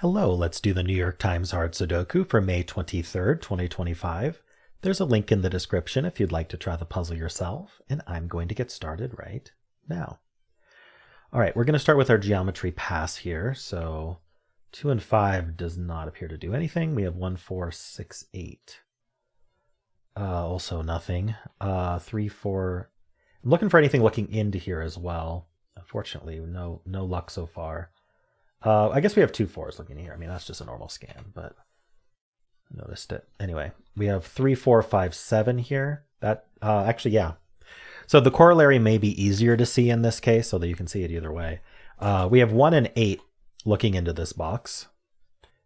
Hello, let's do the New York Times Hard Sudoku for May 23rd, 2025. There's a link in the description if you'd like to try the puzzle yourself, and I'm going to get started right now. All right, we're going to start with our geometry pass here. So 2 and 5 does not appear to do anything. We have 1, 4, 6, 8. Also nothing. 3, 4. I'm looking for anything looking into here as well. Unfortunately, no luck so far. I guess we have 2 4s looking here. I mean, that's just a normal scan, but I noticed it. Anyway, we have 3, 4, 5, 7 here. That actually, yeah. So the corollary may be easier to see in this case, so that you can see it either way. We have 1 and 8 looking into this box,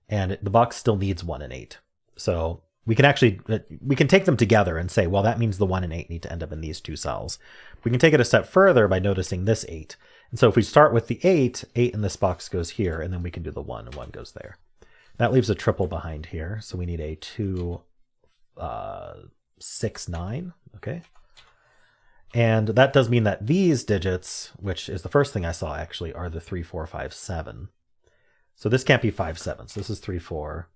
and the box still needs 1 and 8. So we can take them together and say, well, that means the 1 and 8 need to end up in these 2 cells. We can take it a step further by noticing this 8. And so if we start with the 8 in this box goes here, and then we can do the 1, and 1 goes there. That leaves a triple behind here, so we need a 2, 6, 9, okay? And that does mean that these digits, which is the first thing I saw actually, are the 3, 4, 5, 7. So this can't be 5, 7. So this is 3, 4.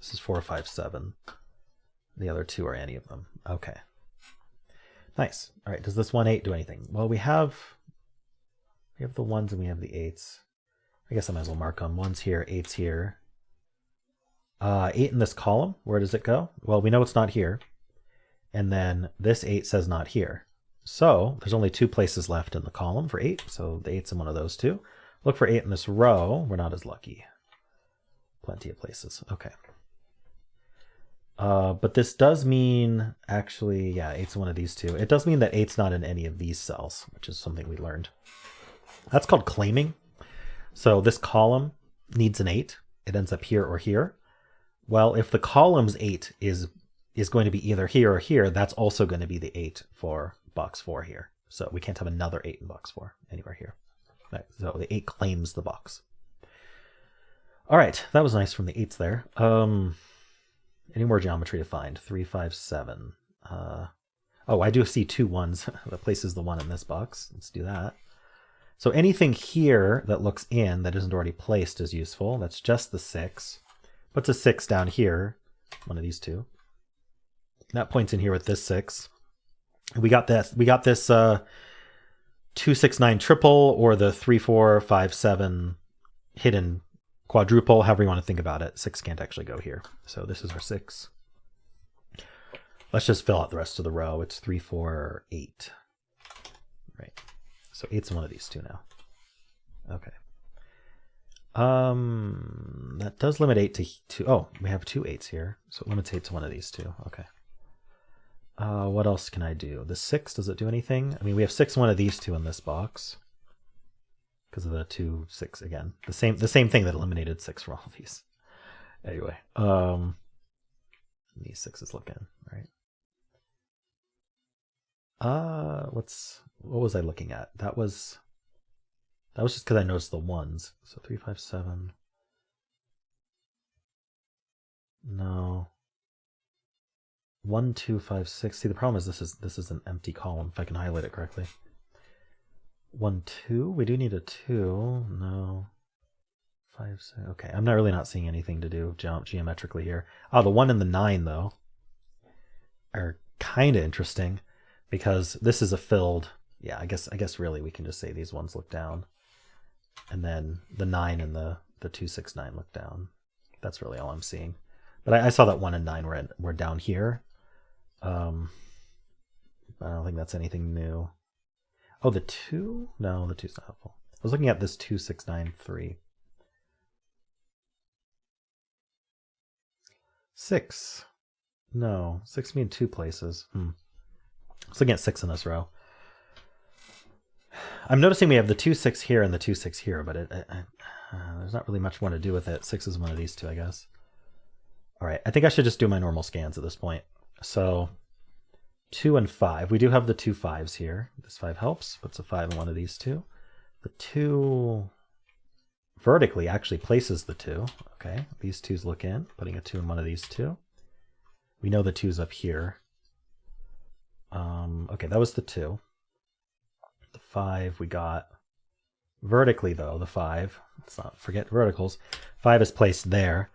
This is 4, 5, 7. The other 2 are any of them. Okay. Nice. All right, does this 1, 8 do anything? Well, we have the 1s and we have the 8s. I guess I might as well mark them. 1's here, 8's here. 8 in this column, where does it go? Well, we know it's not here. And then this 8 says not here. So there's only 2 places left in the column for 8. So the 8's in one of those 2. Look for 8 in this row. We're not as lucky. Plenty of places. Okay. But this does mean, actually, yeah, 8's in one of these 2. It does mean that 8's not in any of these cells, which is something we learned. That's called claiming. So this column needs an 8. It ends up here or here. Well, if the column's 8 is going to be either here or here, that's also going to be the 8 for box 4 here. So we can't have another 8 in box 4 anywhere here. Right, so the 8 claims the box. All right, that was nice from the 8s there. Any more geometry to find? 3, 5, 7. Oh, I do see 2 1s. That places the 1 in this box. Let's do that. So anything here that looks in that isn't already placed is useful. That's just the 6. Puts a 6 down here, one of these 2. That points in here with this 6. We got this 2, 6, 9 triple, or the 3, 4, 5, 7 hidden quadruple, however you want to think about it. 6 can't actually go here. So this is our 6. Let's just fill out the rest of the row. It's 3, 4, 8. Right. So 8's in one of these 2 now. Okay. That does limit 8 to 2. Oh, we have 2 8's here. So it limits 8 to one of these 2. Okay. What else can I do? The 6, does it do anything? I mean, we have 6 in one of these 2 in this box. Because of the 2, 6 again. The same thing that eliminated 6 for all of these. Anyway, these 6s look in, right? What was I looking at? That was just because I noticed the 1s. So 3, 5, 7. No. 1, 2, 5, 6. See, the problem is this is an empty column, if I can highlight it correctly. 1, 2. We do need a 2. No. 5, 6. Okay, I'm really not seeing anything to do geometrically here. Oh, the 1 and the 9 though are kind of interesting because this is a filled. Yeah, I guess really we can just say these ones look down, and then the 9 and the 2, 6, 9 look down. That's really all I'm seeing. But I saw that 1 and 9 were down here. I don't think that's anything new. Oh, the 2? No, the 2's not helpful. I was looking at this 2, 6, 9, 3. 6. No, 6 mean 2 places. I was looking at 6 in this row. I'm noticing we have the 2, 6 here and the 2, 6 here, but there's not really much more to do with it. 6 is one of these 2, I guess. All right, I think I should just do my normal scans at this point. So 2 and 5. We do have the 2 5s here. This 5 helps. Puts a 5 in one of these 2. The 2 vertically actually places the 2. Okay, these 2's look in, putting a 2 in one of these 2. We know the 2's up here. Okay, that was the 2. The 5 we got Vertically, though, the 5, let's not forget verticals, 5 is placed there.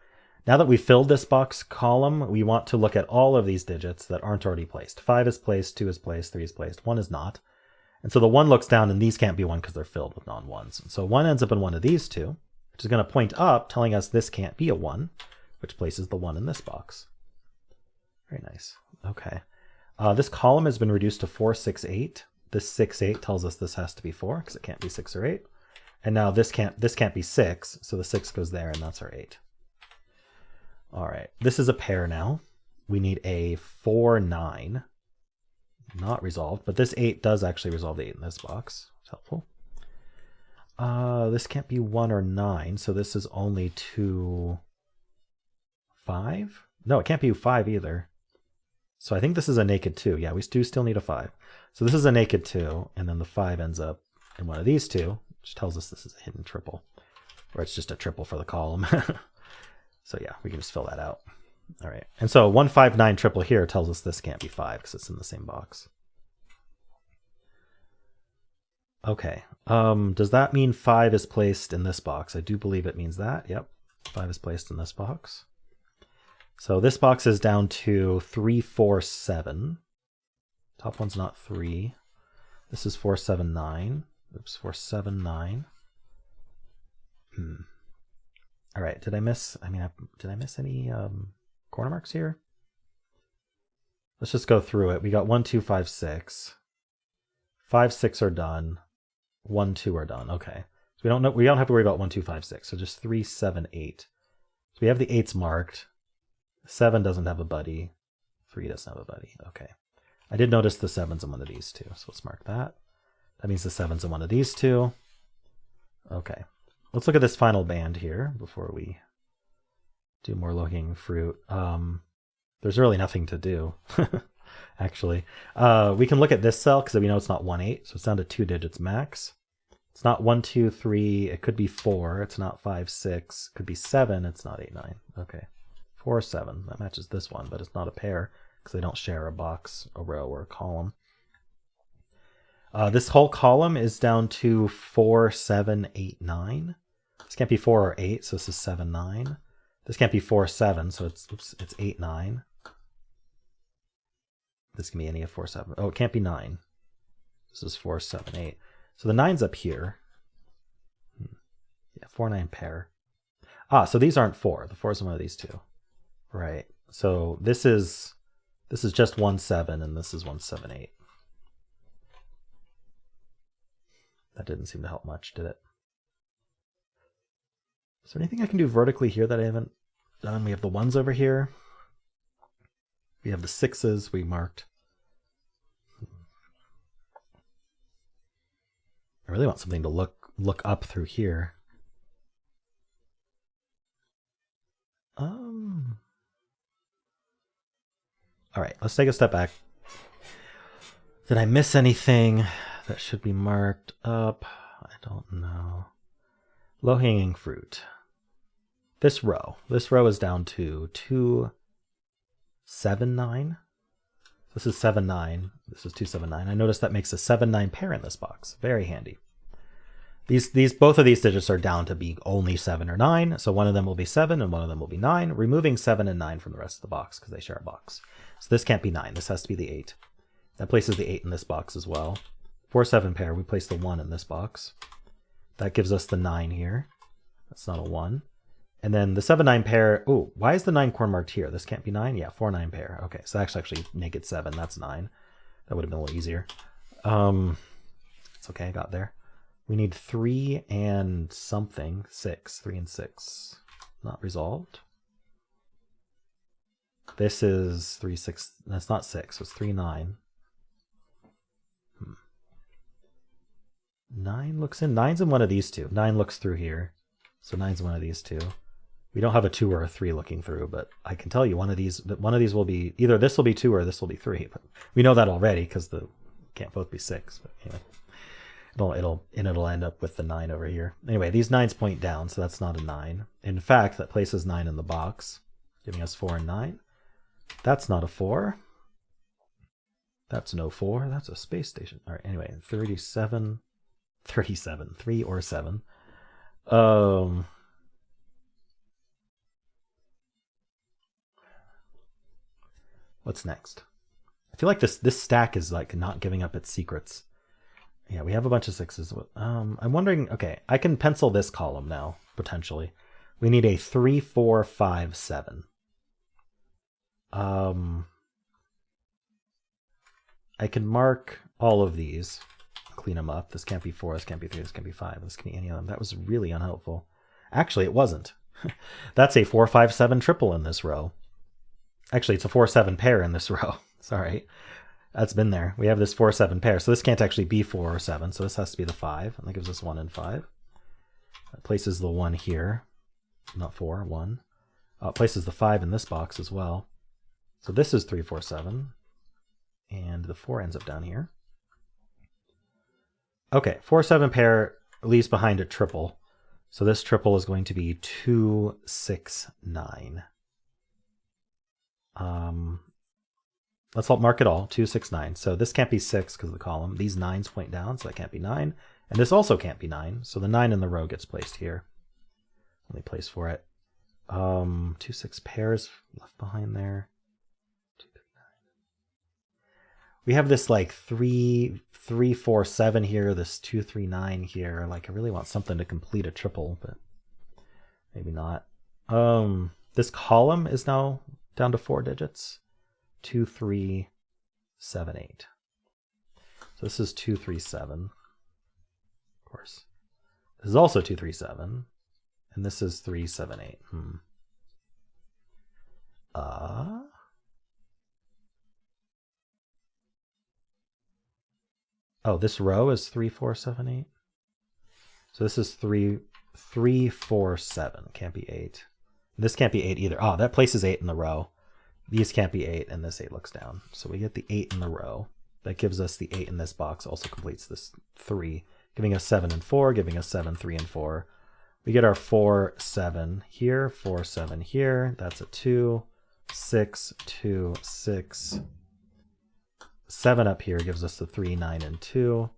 Now that we've filled this box column, we want to look at all of these digits that aren't already placed. 5 is placed, 2 is placed, 3 is placed, 1 is not. And so the 1 looks down, and these can't be 1 because they're filled with non-1s. And so 1 ends up in one of these two, which is going to point up, telling us this can't be a 1, which places the 1 in this box. Very nice. Okay. This column has been reduced to 4, 6, 8. This 6, 8 tells us this has to be 4 because it can't be 6 or 8. And now this can't be 6, so the 6 goes there, and that's our 8. All right, this is a pair now. We need a 4, 9. Not resolved, but this 8 does actually resolve the 8 in this box. It's helpful. This can't be 1 or 9, so this is only 2, 5? No, it can't be 5 either. So I think this is a naked 2. Yeah, we do still need a 5. So this is a naked 2, and then the 5 ends up in one of these two, which tells us this is a hidden triple, or it's just a triple for the column. So yeah, we can just fill that out. All right, and so 1, 5, 9 triple here tells us this can't be 5 because it's in the same box. Okay, does that mean 5 is placed in this box? I do believe it means that. Yep, 5 is placed in this box. So this box is down to 3, 4, 7. Top one's not 3. This is 4, 7, 9. Oops, 4, 7, 9. All right, did I miss? Did I miss any corner marks here? Let's just go through it. We got 1, 2, 5, 6. 5, 6 are done. 1, 2 are done. Okay, so we don't have to worry about 1, 2, 5, 6. So just 3, 7, 8. So we have the 8s marked. 7 doesn't have a buddy. 3 doesn't have a buddy. Okay. I did notice the 7's in one of these two, so let's mark that. That means the 7's in one of these two. Okay. Let's look at this final band here before we do more low-hanging fruit. There's really nothing to do, actually. We can look at this cell because we know it's not 1, 8, so it's down to 2 digits max. It's not 1, 2, 3. It could be 4. It's not 5, 6. It could be 7. It's not 8, 9. Okay. 4, 7. That matches this one, but it's not a pair because they don't share a box, a row, or a column. This whole column is down to 4, 7, 8, 9. This can't be 4 or 8, so this is 7, 9. This can't be 4, 7, so it's 8, 9. This can be any of 4, 7. Oh, it can't be 9. This is 4, 7, 8. So the 9's up here. Yeah, 4, 9 pair. Ah, so these aren't 4. The 4 is one of these two. Right. So this is just 1, 7, and this is 1, 7, 8. That didn't seem to help much, did it? Is there anything I can do vertically here that I haven't done? We have the 1s over here. We have the 6s we marked. I really want something to look up through here. All right, let's take a step back. Did I miss anything that should be marked up? I don't know. Low-hanging fruit. This row is down to 2, 7, 9. This is 7, 9. This is 2, 7, 9. I noticed that makes a 7, 9 pair in this box. Very handy. Both of these digits are down to be only 7 or 9, so one of them will be 7 and one of them will be 9, removing 7 and 9 from the rest of the box because they share a box. So this can't be 9. This has to be the 8. That places the 8 in this box as well. 4, 7 pair, we place the 1 in this box. That gives us the 9 here. That's not a 1. And then the 7, 9 pair, oh, why is the 9 corner marked here? This can't be 9? Yeah, 4, 9 pair. Okay, so that's actually naked 7. That's 9. That would have been a little easier. It's okay, I got there. We need 3 and something, 6. 3 and 6. Not resolved. This is 3, 6. That's not 6, so it's 3, 9. 9 looks in. 9's in one of these two. 9 looks through here. So 9's in one of these two. We don't have a 2 or a 3 looking through, but I can tell you one of these will be, either this will be 2 or this will be 3. But we know that already because the can't both be 6. But anyway, it'll end up with the 9 over here. Anyway, these 9s point down, so that's not a 9. In fact, that places 9 in the box, giving us 4 and 9. That's not a 4. That's no 4. That's a space station. All right, anyway, 37. 37, 3 or 7. What's next? I feel like this stack is like not giving up its secrets. Yeah, we have a bunch of 6s. I'm wondering, okay, I can pencil this column now, potentially. We need a 3, 4, 5, 7. I can mark all of these, clean them up. This can't be 4, this can't be 3, this can't be 5, this can be any of them. That was really unhelpful. Actually, it wasn't. That's a 4, 5, 7 triple in this row. Actually, it's a 4, 7 pair in this row. Sorry. That's been there. We have this 4, 7 pair. So this can't actually be 4 or 7. So this has to be the 5. And that gives us 1 and 5. That places the 1 here. Not 4, 1. It places the 5 in this box as well. So this is 3, 4, 7. And the 4 ends up down here. Okay, 4, 7 pair leaves behind a triple. So this triple is going to be 2, 6, 9. Let's mark it all, 2, 6, 9. So this can't be 6 because of the column. These 9s point down, so that can't be 9. And this also can't be 9, so the 9 in the row gets placed here. Only place for it. 2, 6 pairs left behind there. 2, 3, 9. We have this like 3, 4, 7 here, this 2, 3, 9 here. Like I really want something to complete a triple, but maybe not. This column is now down to 4 digits. 2, 3, 7, 8. So this is 2, 3, 7. Of course. This is also 2, 3, 7. And this is 3, 7, 8. Oh, this row is 3, 4, 7, 8. So this is 3, 4, 7. Can't be 8. This can't be 8 either. Oh, that places 8 in the row. These can't be 8, and this 8 looks down. So we get the 8 in the row. That gives us the 8 in this box, also completes this 3, giving us 7 and 4, giving us 7, 3, and 4. We get our 4, 7 here, 4, 7 here. That's a 2, 6, 2, 6. 7 up here gives us the 3, 9, and 2.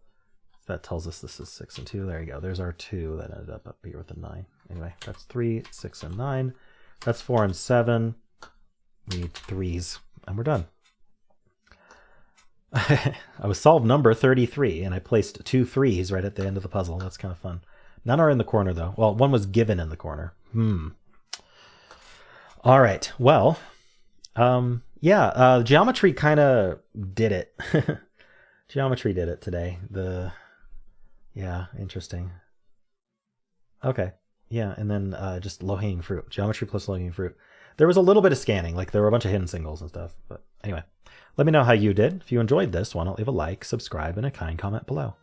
That tells us this is 6 and 2. There you go. There's our 2 that ended up here with a 9. Anyway, that's 3, 6, and 9. That's 4 and 7. We need 3s, and we're done. I was solved number 33, and I placed 2 3s right at the end of the puzzle. That's kind of fun. None are in the corner, though. Well, one was given in the corner. All right. Well, yeah, geometry kind of did it. Geometry did it today. Yeah, interesting. Okay. Yeah, and then just low-hanging fruit. Geometry plus low-hanging fruit. There was a little bit of scanning, like there were a bunch of hidden singles and stuff. But anyway, let me know how you did. If you enjoyed this, why not leave a like, subscribe, and a kind comment below.